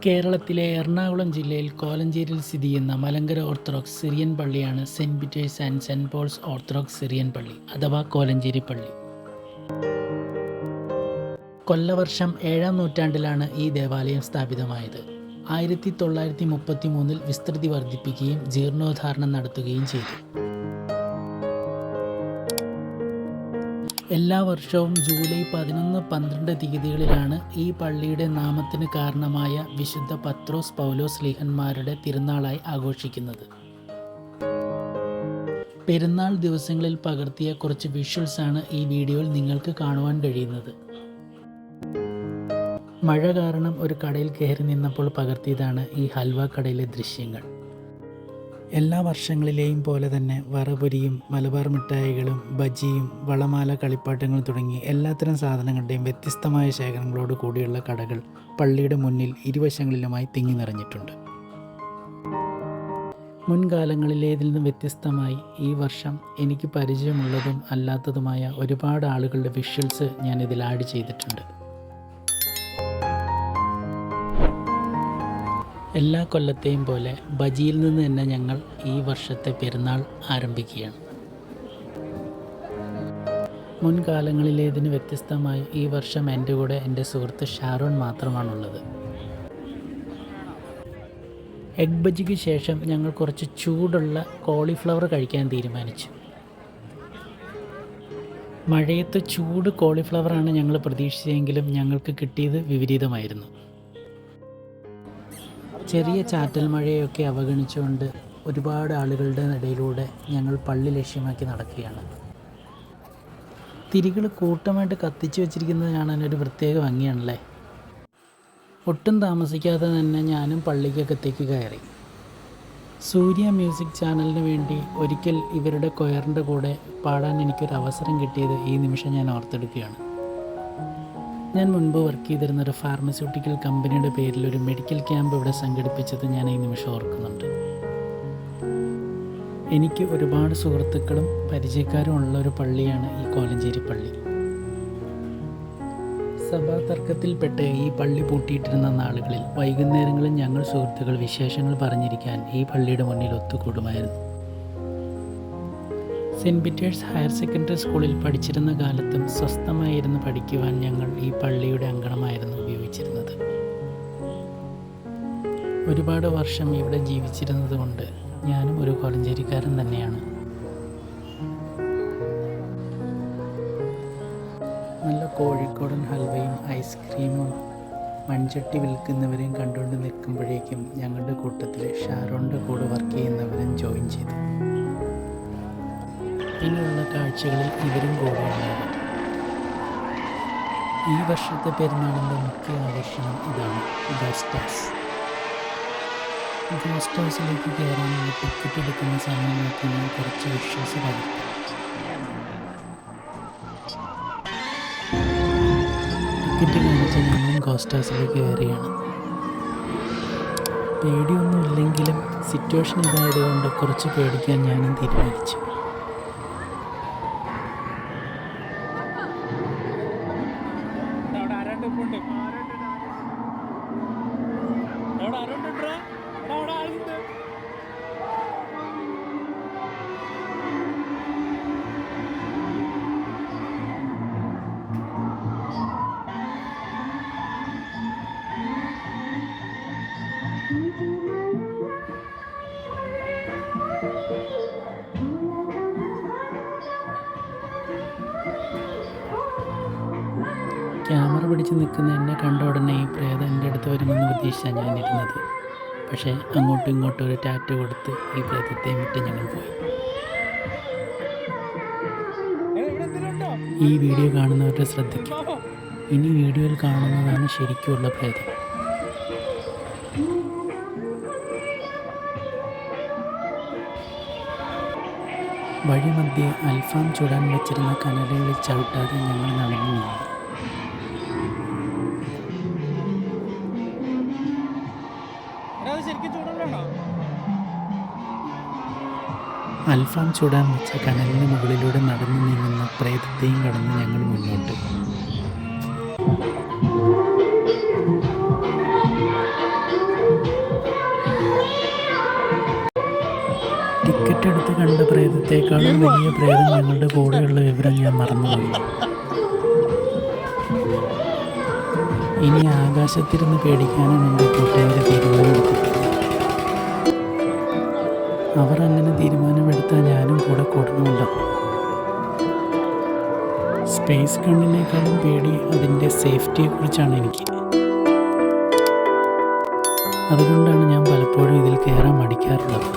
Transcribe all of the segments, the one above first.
കേരളത്തിലെ എറണാകുളം ജില്ലയിൽ കോലഞ്ചേരിയിൽ സ്ഥിതി ചെയ്യുന്ന മലങ്കര ഓർത്തഡോക്സ് സിറിയൻ പള്ളിയാണ് Saint Peter's and Saint Paul's Orthodox Syrian പള്ളി അഥവാ കോലഞ്ചേരി പള്ളി. കൊല്ലവർഷം 7-ാം നൂറ്റാണ്ടിലാണ് ഈ ദേവാലയം സ്ഥാപിതമായത്. 1933 വിസ്തൃതി വർദ്ധിപ്പിക്കുകയും ജീർണോദ്ധാരണം നടത്തുകയും ചെയ്തു. എല്ലാ വർഷവും ജൂലൈ 11-12 തീയതികളിലാണ് ഈ പള്ളിയുടെ നാമത്തിന് കാരണമായ വിശുദ്ധ പത്രോസ് പൗലോസ് ശ്ലീഹന്മാരുടെ തിരുനാളായി ആഘോഷിക്കുന്നത്. പെരുന്നാൾ ദിവസങ്ങളിൽ പകർത്തിയ കുറച്ച് വിഷ്വൽസാണ് ഈ വീഡിയോയിൽ നിങ്ങൾക്ക് കാണുവാൻ കഴിയുന്നത്. മഴ കാരണം ഒരു കടയിൽ കയറി നിന്നപ്പോൾ പകർത്തിയതാണ് ഈ ഹൽവ കടയിലെ ദൃശ്യങ്ങൾ. എല്ലാ വർഷങ്ങളിലെയും പോലെ തന്നെ വറപൊരിയും മലബാർ മിഠായികളും ബജിയും വളമാല കളിപ്പാട്ടങ്ങൾ തുടങ്ങി എല്ലാത്തരം സാധനങ്ങളുടെയും വ്യത്യസ്തമായ ശേഖരങ്ങളോട് കൂടിയുള്ള കടകൾ പള്ളിയുടെ മുന്നിൽ ഇരുവശങ്ങളിലുമായി തിങ്ങി നിറഞ്ഞിട്ടുണ്ട്. മുൻകാലങ്ങളിലേതിൽ നിന്നും വ്യത്യസ്തമായി ഈ വർഷം എനിക്ക് പരിചയമുള്ളതും അല്ലാത്തതുമായ ഒരുപാട് ആളുകളുടെ വിഷ്വൽസ് ഞാൻ ഇതിൽ ആഡ് ചെയ്തിട്ടുണ്ട്. എല്ലാ കൊല്ലത്തെയും പോലെ ബജിയിൽ നിന്ന് തന്നെ ഞങ്ങൾ ഈ വർഷത്തെ പെരുന്നാൾ ആരംഭിക്കുകയാണ്. മുൻകാലങ്ങളിലേതിന് വ്യത്യസ്തമായി ഈ വർഷം എൻ്റെ കൂടെ എൻ്റെ സുഹൃത്ത് ഷാരോൺ മാത്രമാണുള്ളത്. എഗ് ബജിക്ക് ശേഷം ഞങ്ങൾ കുറച്ച് ചൂടുള്ള കോളിഫ്ലവർ കഴിക്കാൻ തീരുമാനിച്ചു. മഴയത്ത് ചൂട് കോളിഫ്ലവറാണ് ഞങ്ങൾ പ്രതീക്ഷിച്ചതെങ്കിലും ഞങ്ങൾക്ക് കിട്ടിയത് വിപരീതമായിരുന്നു. ചെറിയ ചാറ്റൽ മഴയൊക്കെ അവഗണിച്ചുകൊണ്ട് ഒരുപാട് ആളുകളുടെ ഇടയിലൂടെ ഞങ്ങൾ പള്ളി ലക്ഷ്യമാക്കി നടക്കുകയാണ്. തിരികൾ കൂട്ടമായിട്ട് കത്തിച്ച് വെച്ചിരിക്കുന്നത് കാണാൻ ഒരു പ്രത്യേക ഭംഗിയാണല്ലേ. ഒട്ടും താമസിക്കാതെ തന്നെ ഞാനും പള്ളിക്കകത്തേക്ക് കയറി. സൂര്യ മ്യൂസിക് ചാനലിന് വേണ്ടി ഒരിക്കൽ ഇവരുടെ കൊയറിൻ്റെ കൂടെ പാടാൻ എനിക്കൊരു അവസരം കിട്ടിയത് ഈ നിമിഷം ഞാൻ ഓർത്തെടുക്കുകയാണ്. ഞാൻ മുൻപ് വർക്ക് ചെയ്തിരുന്ന ഒരു ഫാർമസ്യൂട്ടിക്കൽ കമ്പനിയുടെ പേരിൽ ഒരു മെഡിക്കൽ ക്യാമ്പ് ഇവിടെ സംഘടിപ്പിച്ചത് ഞാൻ ഈ നിമിഷം ഓർക്കുന്നുണ്ട്. എനിക്ക് ഒരുപാട് സുഹൃത്തുക്കളും പരിചയക്കാരും ഉള്ള ഒരു പള്ളിയാണ് ഈ കോലഞ്ചേരി പള്ളി. സഭാ തർക്കത്തിൽപ്പെട്ട് ഈ പള്ളി പൂട്ടിയിട്ടിരുന്ന നാളുകളിൽ വൈകുന്നേരങ്ങളിൽ ഞങ്ങൾ സുഹൃത്തുക്കൾ വിശേഷങ്ങൾ പറഞ്ഞിരിക്കാൻ ഈ പള്ളിയുടെ മുന്നിൽ ഒത്തുകൂടുമായിരുന്നു. സെൻറ്റ് പീറ്റേഴ്സ് ഹയർ സെക്കൻഡറി സ്കൂളിൽ പഠിച്ചിരുന്ന കാലത്തും സ്വസ്ഥമായിരുന്നു പഠിക്കുവാൻ ഞങ്ങൾ ഈ പള്ളിയുടെ അങ്കണമായിരുന്നു ഉപയോഗിച്ചിരുന്നത്. ഒരുപാട് വർഷം ഇവിടെ ജീവിച്ചിരുന്നത് കൊണ്ട് ഞാനും ഒരു കോലഞ്ചേരിക്കാരൻ തന്നെയാണ്. നല്ല കോഴിക്കോടൻ ഹൽവയും ഐസ്ക്രീമും മൺചട്ടി വിൽക്കുന്നവരെയും കണ്ടുകൊണ്ട് നിൽക്കുമ്പോഴേക്കും ഞങ്ങളുടെ കൂട്ടത്തിൽ ഷാരോണിൻ്റെ കൂടെ വർക്ക് ചെയ്യുന്നവരും ജോയിൻ ചെയ്തു. ഇനിയുള്ള കാഴ്ചകളിൽ ഇവരും കൂടെയുണ്ടാകും. ഈ വർഷത്തെ പെരുന്നാളിൻ്റെ മുഖ്യ ആകർഷണം ഇതാണ്, ഗോസ്റ്റ് ഹൗസിലേക്ക് കയറാനുള്ള ടിക്കറ്റ് എടുക്കുന്ന സമയം നോക്കി ഞാൻ കുറച്ച് വിഷ്വൽസ് പകർത്തി. ടിക്കറ്റ് കാണിച്ച് ഞങ്ങളും ഗോസ്റ്റ് ഹൗസിലേക്ക് കയറിയാണ്. പേടിയൊന്നുമില്ലെങ്കിലും സിറ്റുവേഷൻ ഇതായതുകൊണ്ട് കുറച്ച് പേടിക്കാൻ ഞാനും തീരുമാനിച്ചു. ക്യാമറ പിടിച്ച് നിൽക്കുന്ന എന്നെ കണ്ട ഉടനെ ഈ പ്രേതം എൻ്റെ അടുത്ത് വരുമെന്ന് പ്രതീക്ഷിച്ചാണ് ഞാനിരുന്നത്. പക്ഷേ അങ്ങോട്ടും ഇങ്ങോട്ടും ഒരു ടാറ്റ കൊടുത്ത് ഈ പ്രേതത്തെ വിട്ട് ഞങ്ങൾ പോയി. ഈ വീഡിയോ കാണുന്നവരുടെ ശ്രദ്ധിക്കും. ഇനി വീഡിയോയിൽ കാണുന്നതാണ് ശരിക്കുമുള്ള പ്രേതം. വഴിമധ്യേ അൽഫാം ചൂടാൻ വെച്ചിരുന്ന കനലുകളിൽ ചവിട്ടാതെ ഞങ്ങൾ നടന്നു നീങ്ങി. അൽഫാം ചൂടാൻ വെച്ച കനലിന് മുകളിലൂടെ നടന്നു നീങ്ങുന്ന പ്രേതത്തെയും കടന്ന് ഞങ്ങൾ മുന്നോട്ട്. കണ്ട പ്രേതത്തെക്കാളും വലിയ പ്രേതം ഞങ്ങളുടെ കൂടെയുള്ള വിവരം ഞാൻ മറന്നുപോയി. ഇനി ആകാശത്തിരുന്ന് പേടിക്കാനാണ് എൻ്റെ കൂട്ടുകാരെ തീരുമാനമെടുത്തിട്ടുള്ളത്. അവർ അങ്ങനെ തീരുമാനമെടുത്താൽ ഞാനും കൂടെ കൂടുന്നുണ്ടോ? സ്പേസ് ഗണ്ണിനേക്കാളും പേടി അതിൻ്റെ സേഫ്റ്റിയെക്കുറിച്ചാണ് എനിക്ക്. അതുകൊണ്ടാണ് ഞാൻ പലപ്പോഴും ഇതിൽ കയറാൻ മടിക്കാറുള്ളത്.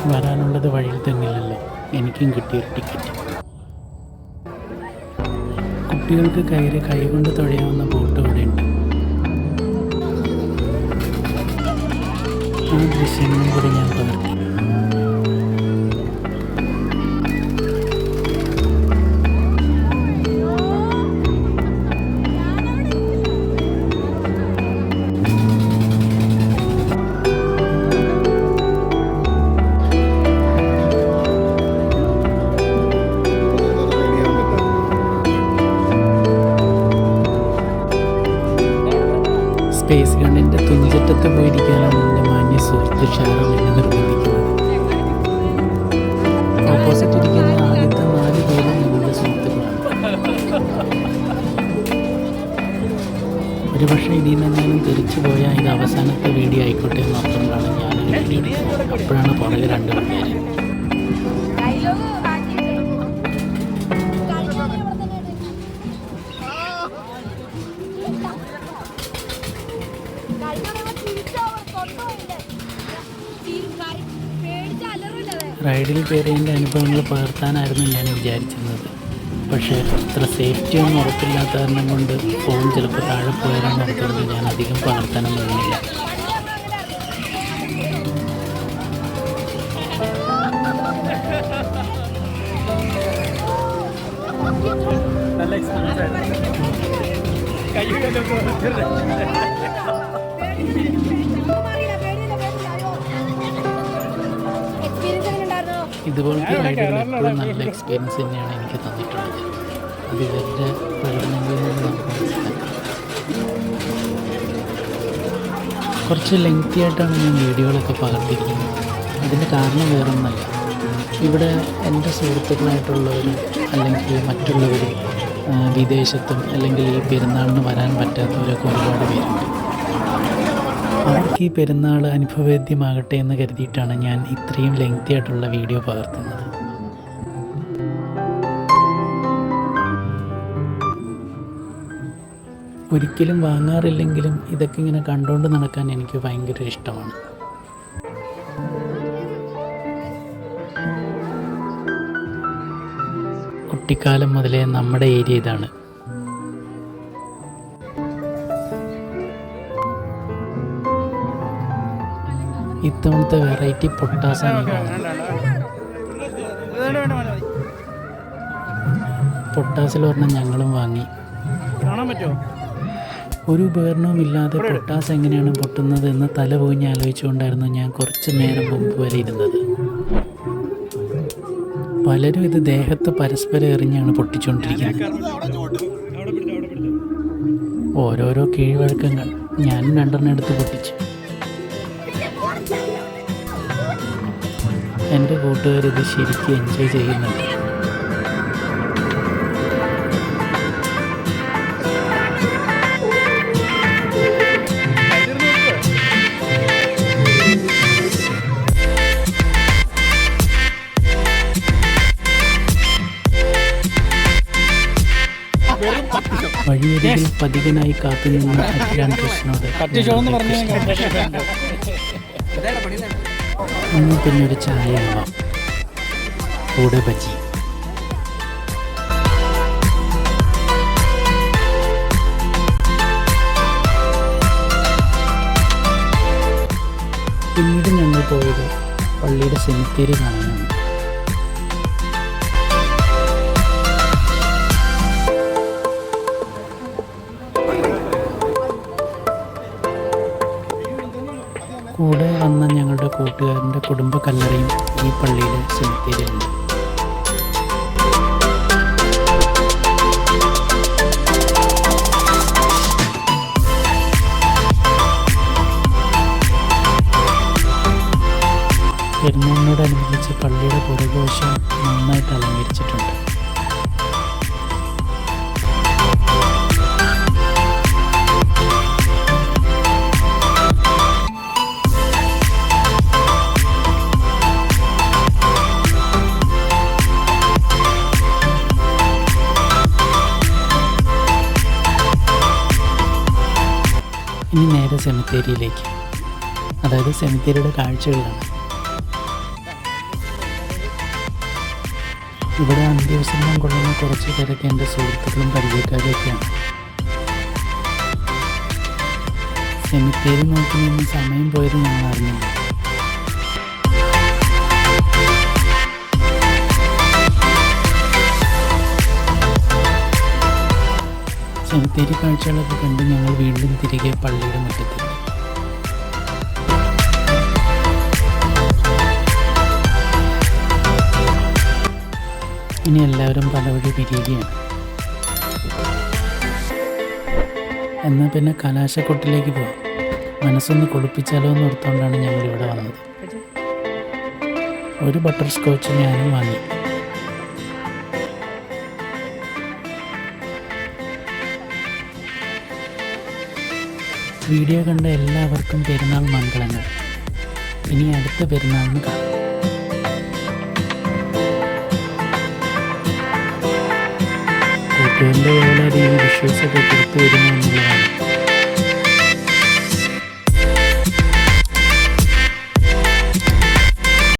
വരാനുള്ളത് വഴിയിൽ തന്നെയല്ലോ, എനിക്കും കിട്ടിയൊരു ടിക്കറ്റ്. കുട്ടികൾക്ക് കയറി കൈകൊണ്ട് തുഴയാവുന്ന ബോട്ട് ഇവിടെയുണ്ട്. ആ ദൃശ്യങ്ങളും കൂടി ഞാൻ പകർത്തി. സ്പേസ് ഗണ്ണിൻ്റെ തുഞ്ചറ്റത്ത് പോയിരിക്കാനാണ് എൻ്റെ മാന്യ സുഹൃത്ത് ഷാരോൺ എന്നെ നിർബന്ധിക്കുന്നത്. ഓപ്പോസിറ്റ് ഇരിക്കുന്ന ആദ്യത്തെ 4 പേരും ഞങ്ങളുടെ സുഹൃത്തുക്കളാണ്. ഒരുപക്ഷെ ഇതിൽ നിന്നെങ്കിലും തിരിച്ചു പോയാൽ ഇത് അവസാനത്തെ വീഡിയോ ആയിക്കോട്ടെ എന്ന് ഓർത്തുകൊണ്ടാണ് ഞാനൊരു വീഡിയോ എടുക്കുന്നത്. അപ്പോഴാണ് പുറകെ 2 പിള്ളേർ. റൈഡിൽ കയറിയതിൻ്റെ അനുഭവങ്ങൾ പകർത്താനായിരുന്നു ഞാൻ വിചാരിച്ചിരുന്നത്. പക്ഷേ അത്ര സേഫ്റ്റി ഒന്നും ഉറപ്പില്ലാത്ത കാരണം കൊണ്ട് ഫോൺ ചിലപ്പോൾ താഴെ പോയാലും ഓർത്തുകൊണ്ട് ഞാൻ അധികം പകർത്താനൊന്നും നിന്നില്ല. ഇതുപോലത്തെ റൈഡുകൾ എപ്പോഴും നല്ല എക്സ്പീരിയൻസ് തന്നെയാണ് എനിക്ക് തന്നിട്ടുള്ളത്. അത് ഇവരുടെ പ്രകടനങ്ങളിൽ നിന്ന് നമുക്ക് മനസ്സിലാക്കാം. കുറച്ച് ലെങ്തി ആയിട്ടാണ് ഞാൻ വീഡിയോകളൊക്കെ പകർത്തിയിരിക്കുന്നത്. അതിൻ്റെ കാരണം വേറൊന്നല്ല, ഇവിടെ എൻ്റെ സുഹൃത്തുക്കളായിട്ടുള്ളവർ അല്ലെങ്കിൽ മറ്റുള്ളവർ വിദേശത്തും അല്ലെങ്കിൽ ഈ പെരുന്നാളിന് വരാൻ പറ്റാത്തവരൊക്കെ ഒരുപാട് പേരുണ്ട്. അവർക്ക് ഈ പെരുന്നാൾ അനുഭവവേദ്യമാകട്ടെ എന്ന് കരുതിയിട്ടാണ് ഞാൻ ഇത്രയും ലെങ്തി ആയിട്ടുള്ള വീഡിയോ പകർത്തുന്നത്. ഒരിക്കലും വാങ്ങാറില്ലെങ്കിലും ഇതൊക്കെ ഇങ്ങനെ കണ്ടുകൊണ്ട് നടക്കാൻ എനിക്ക് ഭയങ്കര ഇഷ്ടമാണ്. കുട്ടിക്കാലം മുതലേ നമ്മുടെ ഏരിയ ഇതാണ്. ഇത്തവണത്തെ വെറൈറ്റി പൊട്ടാസാണ് കാണുന്നത്. പൊട്ടാസിൽ ഒരെണ്ണം ഞങ്ങളും വാങ്ങി. ഒരു ഉപകരണവും ഇല്ലാതെ പൊട്ടാസ് എങ്ങനെയാണ് പൊട്ടുന്നത് എന്ന് തല പോയി ആലോചിച്ചുകൊണ്ടായിരുന്നു ഞാൻ കുറച്ച് നേരം മുമ്പ് വരെ ഇരുന്നത്. പലരും ഇത് ദേഹത്ത് പരസ്പരം എറിഞ്ഞാണ് പൊട്ടിച്ചുകൊണ്ടിരിക്കുന്നത്. ഓരോരോ കീഴ്വഴക്കങ്ങൾ. ഞാനും 2 എടുത്ത് പൊട്ടിച്ചു. എൻ്റെ കൂട്ടുകാരിത് ശരിക്കും എൻജോയ് ചെയ്യുന്നുണ്ട്. വഴിയരികിൽ പതികനായി കാത്തുനിന്ന അഖിലാൻ കൃഷ്ണനോട് ഒന്ന് പിന്നൊരു ചായ ആവാം, കൂടെ ബജി. പിന്നീട് ഞങ്ങൾ പോയത് പള്ളിയുടെ സെമിത്തേരി കാണാനാണ്. കൂടെ വന്ന ഞങ്ങളുടെ കൂട്ടുകാരൻ്റെ കുടുംബ കല്ലറയും ഈ പള്ളിയിലെ സെമിത്തേരിയിലുണ്ട്. പെരുന്നാളിനോടനുബന്ധിച്ച് പള്ളിയുടെ പുറകുവശം നന്നായിട്ട് അലങ്കരിച്ചിട്ടുണ്ട്. ഇനി നേരെ സെമിത്തേരിയിലേക്ക്, അതായത് സെമിത്തേരിയുടെ കാഴ്ചകളാണ്. ഇവിടെ അന്ത്യവിശ്രമം കൊള്ളുന്ന കുറച്ച് പേരൊക്കെ എൻ്റെ സുഹൃത്തുക്കളും പരിചയക്കാരൊക്കെയാണ്. സെമിത്തേരി നോക്കി നിന്ന് സമയം പോയത് ഞങ്ങൾ അറിഞ്ഞില്ല. സെമിത്തേരി കാഴ്ചകളൊക്കെ കണ്ട് ഞങ്ങൾ വീണ്ടും തിരികെ പള്ളിയുടെ മുറ്റത്തെത്തി. ഇനി എല്ലാവരും പല വഴി പിരിയുകയാണ്. എന്നാൽ പിന്നെ കലാശക്കൊട്ടിലേക്ക് പോകാം. മനസ്സൊന്ന് കൊളുപ്പിച്ചാലോ എന്ന് ഓർത്തുകൊണ്ടാണ് ഞങ്ങളിവിടെ വന്നത്. ഒരു ബട്ടർ സ്കോച്ച് ഞാനും വാങ്ങി. വീഡിയോ കണ്ട എല്ലാവർക്കും പെരുന്നാൾ മംഗളങ്ങൾ. ഇനി അടുത്ത പെരുന്നാളിന് കാണാം. കൂട്ടുകാരുടെ വേളയിൽ ഈ വിഷ്വൽസൊക്കെ പുറത്തു വരുന്നു എന്നുള്ളതാണ്